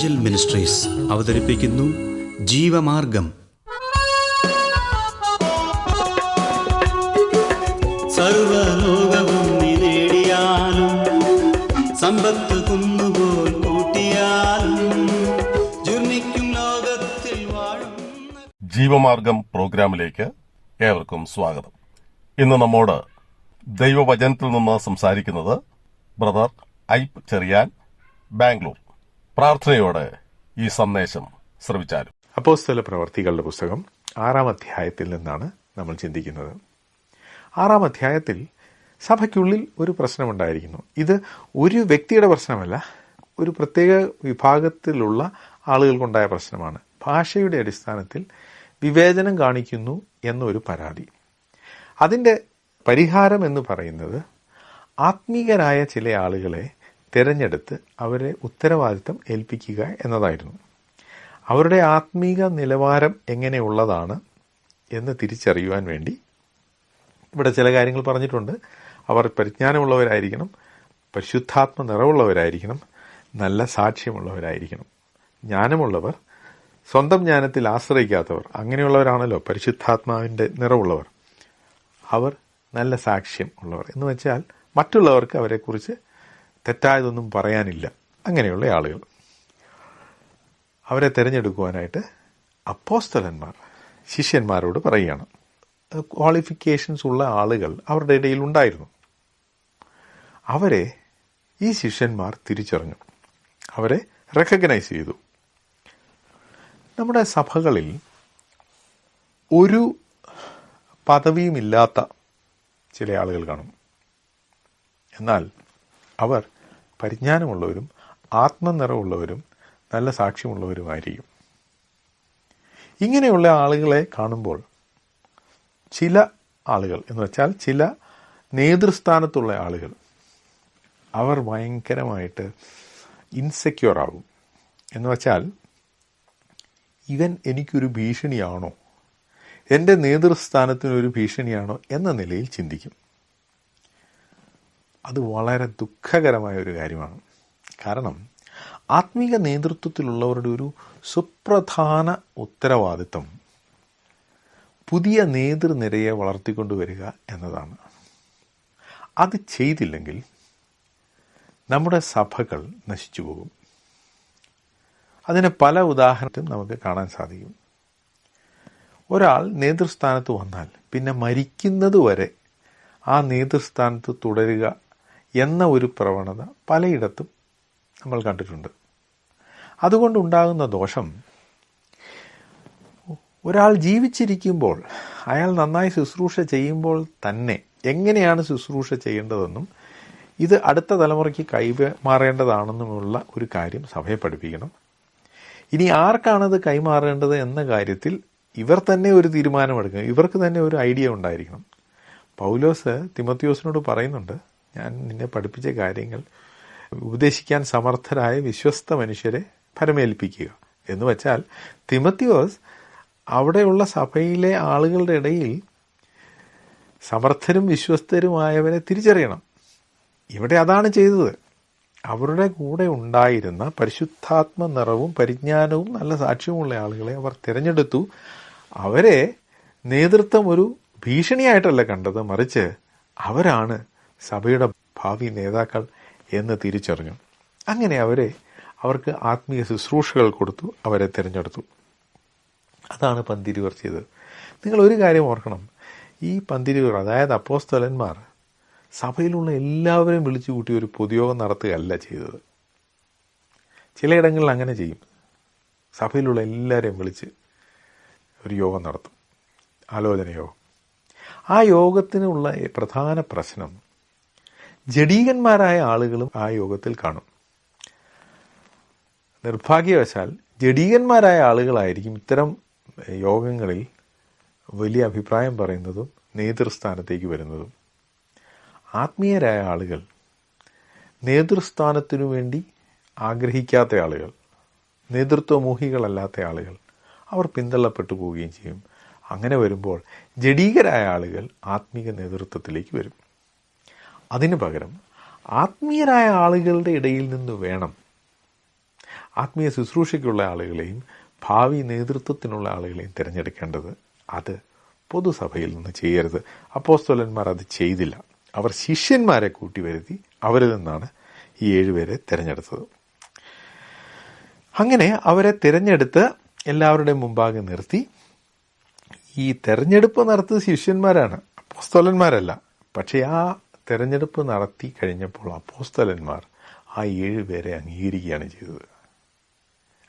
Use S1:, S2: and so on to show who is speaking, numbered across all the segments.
S1: Angel ministries അവതരിപ്പിക്കുന്നു ജീവമാർഗം. സർവലോകവും നേടിയാലും സമ്പത്ത് കുന്നുപോൽ കൂട്ടിയാലും ജുർമിക്കും ലോകത്തിൽ വാഴും.
S2: ജീവമാർഗം പ്രോഗ്രാമിലേക്ക് ഏവർക്കും സ്വാഗതം. ഇന്ന് നമ്മോട് ദൈവവചനത്തിൽ നിന്ന് സംസാരിക്കുന്നത് ബ്രദർ ഐപ്പ് ചെറിയാൻ, ബാംഗ്ലൂർ. പ്രാർത്ഥനയോടെ ഈ സന്ദേശം ശ്രവിച്ചാലും.
S3: അപ്പോസ്തല പ്രവർത്തികളുടെ പുസ്തകം 6-ാം അധ്യായത്തിൽ നിന്നാണ് നമ്മൾ ചിന്തിക്കുന്നത്. 6-ാം അധ്യായത്തിൽ സഭയ്ക്കുള്ളിൽ ഒരു പ്രശ്നമുണ്ടായിരിക്കുന്നു. ഇത് ഒരു വ്യക്തിയുടെ പ്രശ്നമല്ല, ഒരു പ്രത്യേക വിഭാഗത്തിലുള്ള ആളുകൾക്കുണ്ടായ പ്രശ്നമാണ്. ഭാഷയുടെ അടിസ്ഥാനത്തിൽ വിവേചനം കാണിക്കുന്നു എന്നൊരു പരാതി. അതിൻ്റെ പരിഹാരം എന്ന് പറയുന്നത് ആത്മീകരായ ചില ആളുകളെ തിരഞ്ഞെടുത്ത് അവരെ ഉത്തരവാദിത്തം ഏൽപ്പിക്കുക എന്നതായിരുന്നു. അവരുടെ ആത്മീക നിലവാരം എങ്ങനെയുള്ളതാണ് എന്ന് തിരിച്ചറിയുവാൻ വേണ്ടി ഇവിടെ ചില കാര്യങ്ങൾ പറഞ്ഞിട്ടുണ്ട്. അവർ പരിജ്ഞാനമുള്ളവരായിരിക്കണം, പരിശുദ്ധാത്മ നിറവുള്ളവരായിരിക്കണം, നല്ല സാക്ഷ്യമുള്ളവരായിരിക്കണം. ജ്ഞാനമുള്ളവർ, സ്വന്തം ജ്ഞാനത്തിൽ ആശ്രയിക്കാത്തവർ, അങ്ങനെയുള്ളവരാണല്ലോ പരിശുദ്ധാത്മാവിൻ്റെ നിറവുള്ളവർ. അവർ നല്ല സാക്ഷ്യം ഉള്ളവർ എന്ന് വെച്ചാൽ മറ്റുള്ളവർക്ക് അവരെക്കുറിച്ച് തെറ്റായതൊന്നും പറയാനില്ല. അങ്ങനെയുള്ള ആളുകൾ, അവരെ തിരഞ്ഞെടുക്കുവാനായിട്ട് അപ്പോസ്തലന്മാർ ശിഷ്യന്മാരോട് പറയുകയാണ്. ക്വാളിഫിക്കേഷൻസ് ഉള്ള ആളുകൾ അവരുടെ ഇടയിൽ ഉണ്ടായിരുന്നു. അവരെ ഈ ശിഷ്യന്മാർ തിരിച്ചറിഞ്ഞു, അവരെ റെക്കഗ്നൈസ് ചെയ്തു. നമ്മുടെ സഭകളിൽ ഒരു പദവിയുമില്ലാത്ത ചില ആളുകൾ കാണും. എന്നാൽ അവർ പരിജ്ഞാനമുള്ളവരും ആത്മനിറവുള്ളവരും നല്ല സാക്ഷ്യമുള്ളവരുമായിരിക്കും. ഇങ്ങനെയുള്ള ആളുകളെ കാണുമ്പോൾ ചില ആളുകൾ എന്ന് വെച്ചാൽ ചില നേതൃസ്ഥാനത്തുള്ള ആളുകൾ അവർ ഭയങ്കരമായിട്ട് ഇൻസെക്യൂർ ആകും. എന്ന് വെച്ചാൽ ഇവൻ എനിക്കൊരു ഭീഷണിയാണോ, എൻ്റെ നേതൃസ്ഥാനത്തിനൊരു ഭീഷണിയാണോ എന്ന നിലയിൽ ചിന്തിക്കും. അത് വളരെ ദുഃഖകരമായ ഒരു കാര്യമാണ്. കാരണം ആത്മീക നേതൃത്വത്തിലുള്ളവരുടെ ഒരു സുപ്രധാന ഉത്തരവാദിത്വം പുതിയ നേതൃനിരയെ വളർത്തിക്കൊണ്ടുവരിക എന്നതാണ്. അത് ചെയ്തില്ലെങ്കിൽ നമ്മുടെ സഭകൾ നശിച്ചു പോകും. അതിന് പല ഉദാഹരണവും നമുക്ക് കാണാൻ സാധിക്കും. ഒരാൾ നേതൃസ്ഥാനത്ത് വന്നാൽ പിന്നെ മരിക്കുന്നതുവരെ ആ നേതൃസ്ഥാനത്ത് തുടരുക എന്ന ഒരു പ്രവണത പലയിടത്തും നമ്മൾ കണ്ടിട്ടുണ്ട്. അതുകൊണ്ടുണ്ടാകുന്ന ദോഷം, ഒരാൾ ജീവിച്ചിരിക്കുമ്പോൾ അയാൾ നന്നായി ശുശ്രൂഷ ചെയ്യുമ്പോൾ തന്നെ എങ്ങനെയാണ് ശുശ്രൂഷ ചെയ്യേണ്ടതെന്നും ഇത് അടുത്ത തലമുറയ്ക്ക് കൈമാറേണ്ടതാണെന്നുമുള്ള ഒരു കാര്യം സഭയെ പഠിപ്പിക്കണം. ഇനി ആർക്കാണത് കൈമാറേണ്ടത് എന്ന കാര്യത്തിൽ ഇവർ തന്നെ ഒരു തീരുമാനമെടുക്കണം. ഇവർക്ക് തന്നെ ഒരു ഐഡിയ ഉണ്ടായിരിക്കണം. പൗലോസ് തിമോത്തിയോസിനോട് പറയുന്നുണ്ട്, ഞാൻ നിന്നെ പഠിപ്പിച്ച കാര്യങ്ങൾ ഉപദേശിക്കാൻ സമർത്ഥരായ വിശ്വസ്ത മനുഷ്യരെ ഫലമേൽപ്പിക്കുക എന്ന് വെച്ചാൽ തിമോത്തിയോസ് അവിടെയുള്ള സഭയിലെ ആളുകളുടെ ഇടയിൽ സമർത്ഥരും വിശ്വസ്തരുമായവരെ തിരിച്ചറിയണം. ഇവിടെ അതാണ് ചെയ്തത്. അവരുടെ കൂടെ ഉണ്ടായിരുന്ന പരിശുദ്ധാത്മ നിറവും പരിജ്ഞാനവും നല്ല സാക്ഷ്യവുമുള്ള ആളുകളെ അവർ തിരഞ്ഞെടുത്തു. അവരെ നേതൃത്വം ഒരു ഭീഷണിയായിട്ടല്ല കണ്ടത്, മറിച്ച് അവരാണ് സഭയുടെ ഭാവി നേതാക്കൾ എന്ന് തിരിച്ചറിഞ്ഞു. അങ്ങനെ അവർക്ക് ആത്മീയ ശുശ്രൂഷകൾ കൊടുത്തു, അവരെ തിരഞ്ഞെടുത്തു. അതാണ് പന്തിരുവർ ചെയ്തത്. നിങ്ങൾ ഒരു കാര്യം ഓർക്കണം, ഈ പന്തിരുവർ അതായത് അപ്പോസ്തലന്മാർ സഭയിലുള്ള എല്ലാവരെയും വിളിച്ചു കൂട്ടി ഒരു പൊതുയോഗം നടത്തുകയല്ല ചെയ്തത്. ചിലയിടങ്ങളിൽ അങ്ങനെ ചെയ്യും. സഭയിലുള്ള എല്ലാവരെയും വിളിച്ച് ഒരു യോഗം നടത്തും, ആലോചനയോഗം. ആ യോഗത്തിനുള്ള പ്രധാന പ്രശ്നം ജഡീകന്മാരായ ആളുകളും ആ യോഗത്തിൽ കാണും. നിർഭാഗ്യവശാൽ ജഡീകന്മാരായ ആളുകളായിരിക്കും ഇത്തരം യോഗങ്ങളിൽ വലിയ അഭിപ്രായം പറയുന്നതും നേതൃസ്ഥാനത്തേക്ക് വരുന്നതും. ആത്മീയരായ ആളുകൾ, നേതൃസ്ഥാനത്തിനു വേണ്ടി ആഗ്രഹിക്കാത്ത ആളുകൾ, നേതൃത്വമോഹികളല്ലാത്ത ആളുകൾ, അവർ പിന്തള്ളപ്പെട്ടു പോവുകയും ചെയ്യും. അങ്ങനെ വരുമ്പോൾ ജഡീകരായ ആളുകൾ ആത്മീക നേതൃത്വത്തിലേക്ക് വരും. അതിനു പകരം ആത്മീയരായ ആളുകളുടെ ഇടയിൽ നിന്ന് വേണം ആത്മീയ ശുശ്രൂഷയ്ക്കുള്ള ആളുകളെയും ഭാവി നേതൃത്വത്തിനുള്ള ആളുകളെയും തിരഞ്ഞെടുക്കേണ്ടത് അത് പൊതുസഭയിൽ നിന്ന് ചെയ്യരുത്. അപ്പോസ്തലന്മാർ അത് ചെയ്തില്ല. അവർ ശിഷ്യന്മാരെ കൂട്ടിവരുത്തി അവരിൽ നിന്നാണ് ഈ 7 പേരെ തിരഞ്ഞെടുത്തത്. അങ്ങനെ അവരെ തിരഞ്ഞെടുത്ത് എല്ലാവരുടെയും മുമ്പാകെ നിർത്തി. ഈ തെരഞ്ഞെടുപ്പ് നടത്തിയത് ശിഷ്യന്മാരാണ്, അപ്പോസ്തലന്മാരല്ല. പക്ഷേ ആ തെരഞ്ഞെടുപ്പ് നടത്തി കഴിഞ്ഞപ്പോൾ അപ്പോസ്തലന്മാർ ആ 7 പേരെ അംഗീകരിക്കുകയാണ് ചെയ്തത്.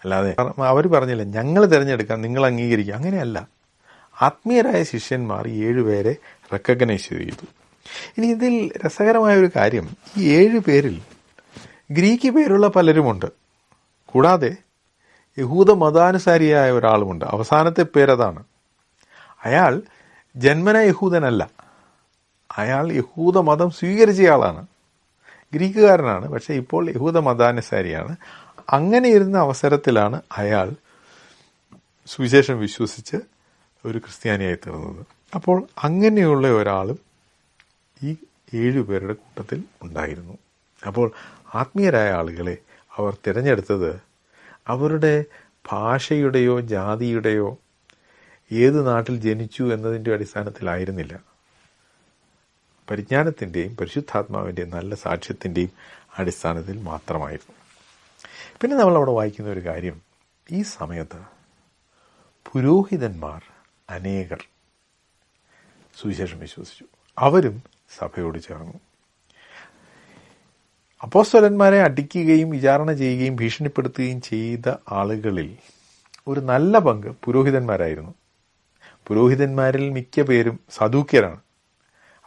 S3: അല്ലാതെ അവർ പറഞ്ഞില്ല ഞങ്ങൾ തിരഞ്ഞെടുക്കാം, നിങ്ങൾ അംഗീകരിക്കുക, അങ്ങനെയല്ല. ആത്മീയരായ ശിഷ്യന്മാർ 7 പേരെ റെക്കഗ്നൈസ് ചെയ്തു. ഇനി ഇതിൽ രസകരമായ ഒരു കാര്യം, ഈ 7 പേരിൽ ഗ്രീക്ക് പേരുള്ള പലരുമുണ്ട്. കൂടാതെ യഹൂദ മതാനുസാരിയായ ഒരാളുമുണ്ട്. അവസാനത്തെ പേരതാണ്. അയാൾ ജന്മന യഹൂദനല്ല, അയാൾ യഹൂദ മതം സ്വീകരിച്ചയാളാണ്, ഗ്രീക്കുകാരനാണ്, പക്ഷേ ഇപ്പോൾ യഹൂദ മതാനുസാരിയാണ്. അങ്ങനെ ഇരുന്ന അവസരത്തിലാണ് അയാൾ സുവിശേഷം വിശ്വസിച്ച് ഒരു ക്രിസ്ത്യാനിയായി തീർന്നത്. അപ്പോൾ അങ്ങനെയുള്ള ഒരാളും ഈ 7 പേരുടെ കൂട്ടത്തിൽ ഉണ്ടായിരുന്നു. അപ്പോൾ ആത്മീയരായ ആളുകളെ അവർ തിരഞ്ഞെടുത്തത് അവരുടെ ഭാഷയുടെയോ ജാതിയുടെയോ ഏത് നാട്ടിൽ ജനിച്ചു എന്നതിൻ്റെ അടിസ്ഥാനത്തിലായിരുന്നില്ല. പരിജ്ഞാനത്തിൻ്റെയും പരിശുദ്ധാത്മാവിൻ്റെയും നല്ല സാക്ഷ്യത്തിൻ്റെയും അടിസ്ഥാനത്തിൽ മാത്രമായിരുന്നു. പിന്നെ നമ്മളവിടെ വായിക്കുന്ന ഒരു കാര്യം, ഈ സമയത്ത് പുരോഹിതന്മാർ അനേകർ സുവിശേഷം വിശ്വസിച്ചു. അവരും സഭയോട് ചേർന്നു. അപ്പോസ്തലന്മാരെ അടിക്കുകയും വിചാരണ ചെയ്യുകയും ഭീഷണിപ്പെടുത്തുകയും ചെയ്ത ആളുകളിൽ ഒരു നല്ല പങ്ക് പുരോഹിതന്മാരായിരുന്നു. പുരോഹിതന്മാരിൽ മിക്ക പേരും സദൂക്യരാണ്.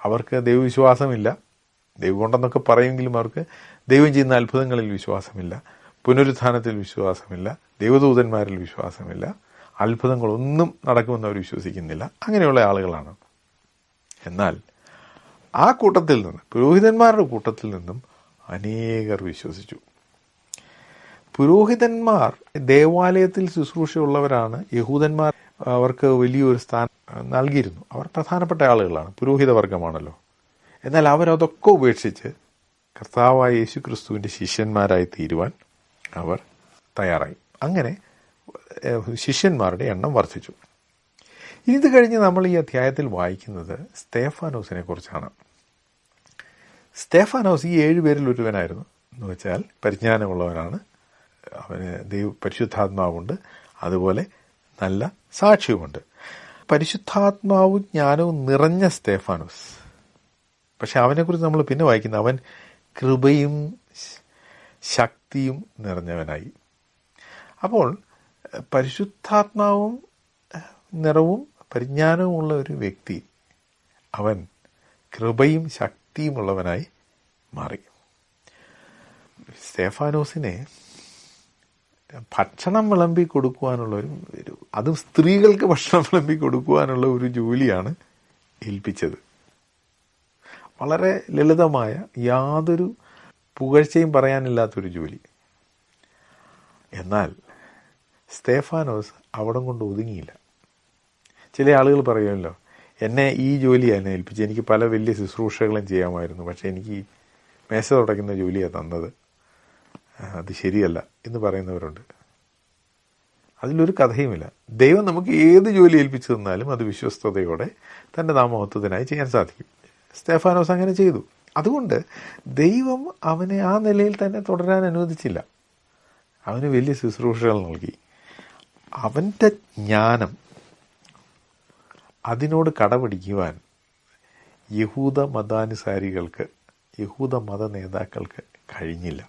S3: അവർക്ക് ദൈവവിശ്വാസമില്ല. ദൈവം കൊണ്ടെന്നൊക്കെ പറയുമെങ്കിലും അവർക്ക് ദൈവം ചെയ്യുന്ന അത്ഭുതങ്ങളിൽ വിശ്വാസമില്ല, പുനരുത്ഥാനത്തിൽ വിശ്വാസമില്ല, ദൈവദൂതന്മാരിൽ വിശ്വാസമില്ല, അത്ഭുതങ്ങളൊന്നും നടക്കുമെന്ന് അവർ വിശ്വസിക്കുന്നില്ല. അങ്ങനെയുള്ള ആളുകളാണ്. എന്നാൽ ആ കൂട്ടത്തിൽ നിന്ന്, പുരോഹിതന്മാരുടെ കൂട്ടത്തിൽ നിന്നും അനേകർ വിശ്വസിച്ചു. പുരോഹിതന്മാർ ദേവാലയത്തിൽ ശുശ്രൂഷയുള്ളവരാണ്. യഹൂദന്മാർ അവർക്ക് വലിയൊരു സ്ഥാനം നൽകിയിരുന്നു. അവർ പ്രധാനപ്പെട്ട ആളുകളാണ്, പുരോഹിതവർഗമാണല്ലോ. എന്നാൽ അവരതൊക്കെ ഉപേക്ഷിച്ച് കർത്താവായ യേശു ക്രിസ്തുവിൻ്റെ ശിഷ്യന്മാരായി തീരുവാൻ അവർ തയ്യാറായി. അങ്ങനെ ശിഷ്യന്മാരുടെ എണ്ണം വർദ്ധിച്ചു. ഇത് കഴിഞ്ഞ് നമ്മൾ ഈ അധ്യായത്തിൽ വായിക്കുന്നത് സ്തേഫാനോസിനെ കുറിച്ചാണ്. സ്തേഫാനോസ് ഈ 7 പേരിൽ ഒരുവനായിരുന്നു. എന്ന് വെച്ചാൽ പരിജ്ഞാനമുള്ളവനാണ്, അവന് പരിശുദ്ധാത്മാവുണ്ട്, അതുപോലെ നല്ല സാക്ഷ്യവുമുണ്ട്. പരിശുദ്ധാത്മാവും ജ്ഞാനവും നിറഞ്ഞ സ്തേഫാനോസ്. പക്ഷെ അവനെക്കുറിച്ച് നമ്മൾ പിന്നെ വായിക്കുന്നത് അവൻ കൃപയും ശക്തിയും നിറഞ്ഞവനായി. അപ്പോൾ പരിശുദ്ധാത്മാവും നിറവും പരിജ്ഞാനവുമുള്ള ഒരു വ്യക്തി അവൻ കൃപയും ശക്തിയുമുള്ളവനായി മാറി. സ്തേഫാനോസിനെ ഭക്ഷണം വിളമ്പി കൊടുക്കുവാനുള്ള അതും സ്ത്രീകൾക്ക് ഭക്ഷണം വിളമ്പി കൊടുക്കുവാനുള്ള ഒരു ജോലിയാണ് ഏൽപ്പിച്ചത്. വളരെ ലളിതമായ, യാതൊരു പുകഴ്ചയും പറയാനില്ലാത്തൊരു ജോലി. എന്നാൽ സ്തേഫാനോസ് അവിടം കൊണ്ട് ഒതുങ്ങിയില്ല. ചില ആളുകൾ പറയുമല്ലോ, എന്നെ ഈ ജോലിയാണ് ഏൽപ്പിച്ച്, എനിക്ക് പല വലിയ ശുശ്രൂഷകളും ചെയ്യാമായിരുന്നു, പക്ഷെ എനിക്ക് മേശ തുടയ്ക്കുന്ന ജോലിയാണ് തന്നത്, അത് ശരിയല്ല എന്ന് പറയുന്നവരുണ്ട്. അതിലൊരു കഥയുമില്ല. ദൈവം നമുക്ക് ഏത് ജോലി ഏൽപ്പിച്ചു തന്നാലും അത് വിശ്വസ്തയോടെ തൻ്റെ നാമഹത്വത്തിനായി ചെയ്യാൻ സാധിക്കും. സ്തേഫാനോസ് അങ്ങനെ ചെയ്തു. അതുകൊണ്ട് ദൈവം അവനെ ആ നിലയിൽ തന്നെ തുടരാൻ അനുവദിച്ചില്ല. അവന് വലിയ ശുശ്രൂഷകൾ നൽകി. അവൻ്റെ ജ്ഞാനം അതിനോട് കടപിടിക്കുവാൻ യഹൂദ മതാനുസാരികൾക്ക്, യഹൂദ മത നേതാക്കൾക്ക് കഴിഞ്ഞില്ല.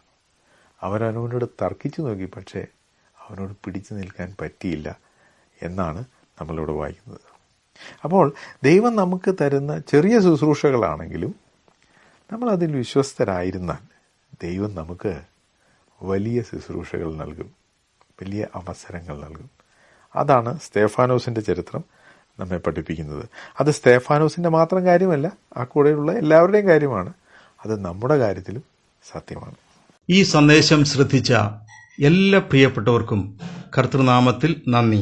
S3: അവനവനോട് തർക്കിച്ചു നോക്കി, പക്ഷേ അവനോട് പിടിച്ചു നിൽക്കാൻ പറ്റിയില്ല എന്നാണ് നമ്മളിവിടെ വായിക്കുന്നത്. അപ്പോൾ ദൈവം നമുക്ക് തരുന്ന ചെറിയ ശുശ്രൂഷകളാണെങ്കിലും നമ്മളതിൽ വിശ്വസ്തരായിരുന്നാൽ ദൈവം നമുക്ക് വലിയ ശുശ്രൂഷകൾ നൽകും, വലിയ അവസരങ്ങൾ നൽകും. അതാണ് സ്തേഫാനോസിൻ്റെ ചരിത്രം നമ്മെ പഠിപ്പിക്കുന്നത്. അത് സ്തേഫാനോസിൻ്റെ മാത്രം കാര്യമല്ല, ആ കൂടെയുള്ള എല്ലാവരുടെയും കാര്യമാണ്. അത് നമ്മുടെ കാര്യത്തിലും സത്യമാണ്.
S4: ഈ സന്ദേശം ശ്രദ്ധിച്ച എല്ലാ പ്രിയപ്പെട്ടവർക്കും കർത്തൃനാമത്തിൽ നന്ദി.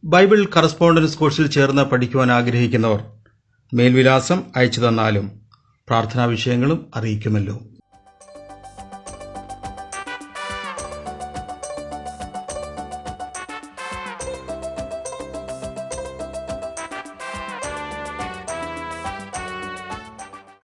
S4: ബൈബിൾ കറസ്പോണ്ടൻസ് കോഴ്സിൽ ചേർന്ന് പഠിക്കുവാൻ ആഗ്രഹിക്കുന്നവർ മേൽവിലാസം അയച്ചു തന്നാലും പ്രാർത്ഥനാ വിഷയങ്ങളും അറിയിക്കുമല്ലോ.